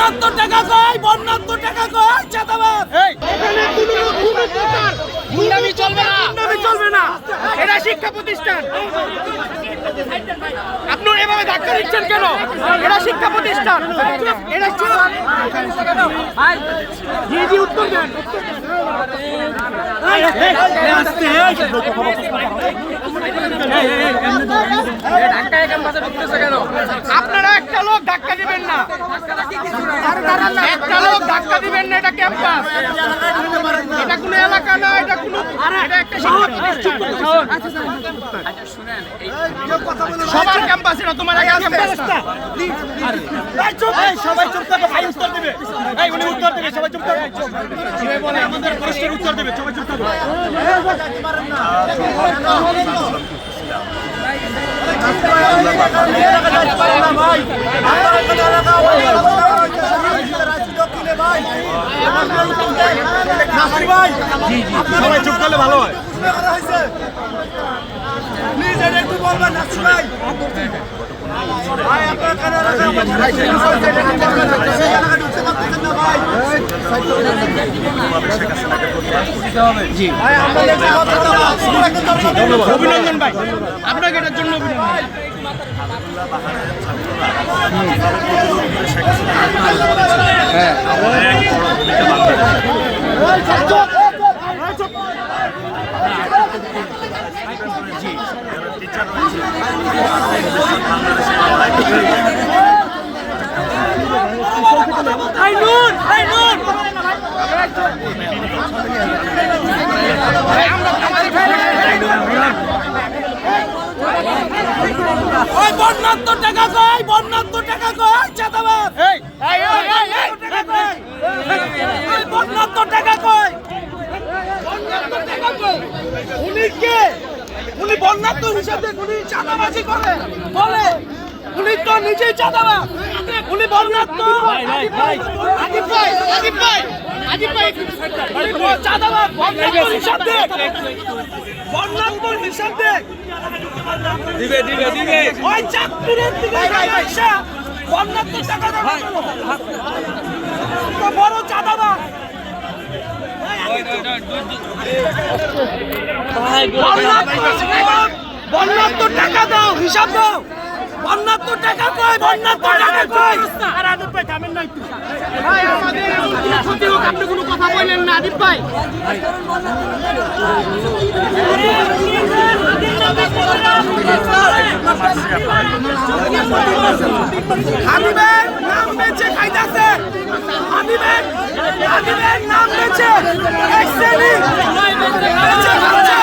বন্যাত্তর টাকা কই, বন্যাত্তর টাকা কই, চাঁদাবাজ। এখানে কোনো প্রকার গুন্ডামি চলবে না, গুন্ডামি চলবে না। এটা শিক্ষা প্রতিষ্ঠান। আপনি এভাবে ধাক্কা দিচ্ছেন কেন? এটা শিক্ষা প্রতিষ্ঠান। এটা জি জি উত্তর দেন। আপনারা একটা লোক ধাক্কা দিবেন না, একটা লোক ধাক্কা দিবেন না। এটা ক্যাম্পাস, এটা কোনো এলাকা না, এটা কোনো, এটা একটা সবার ক্যাম্পাস। এটা তোমার একা ক্যাম্পাস না। সবাই চুপ থাকবে, ভাই উত্তর দিবে। এই উনি উত্তর দিবে, সবাই চুপ থাকবে। বলে আমাদের প্রশ্নের উত্তর দিবে, সবাই চুপ থাকবে। সবাই চুপ করলে ভালো হয়। প্লিজ এটা একটু বলবেন না ভাই। ভাই আপনারা অভিনন্দন ভাই, আপনাকে এটার জন্য অভিনন্দন। বন্যাত্তর টাকা কই, বন্যাত্তর টাকা কই, চাঁদাবাজ। বন্যাত্তর টাকা কই, বন্যাত্তর টাকা কই। উনি কে? উনি বন্যাত্তর হিসাবে উনি চাঁদাবাজি করে বলে। উনি তো নিজেই চাঁদাবাজ। উনি বন্যাত্তর চাঁদাবাজ। বন্যাত্তর হিসাব দেখ, বন্যাত্তর হিসাব দেখ। দিবে দিবে দিবে। ওই চাকরির দিকে পয়সা বন্যাত্তর টাকা দেবে। তো বড় চাঁদাবাজ। বন্যাত্তর টাকা দাও, হিসাব দাও। বন্যাত্তর টাকা কই, বন্যাত্তর টাকা কই। আর আদিপ ভাই থামেন না একটু। ভাই আমাদের ক্ষতি হোক, আপনি কোনো কথা বলেন না আদিপ ভাই। হাবিবের নাম বেচে খাইতাছে, হাবিবের নাম বেচে এক শ্রেণী বেচে খাচ্ছে।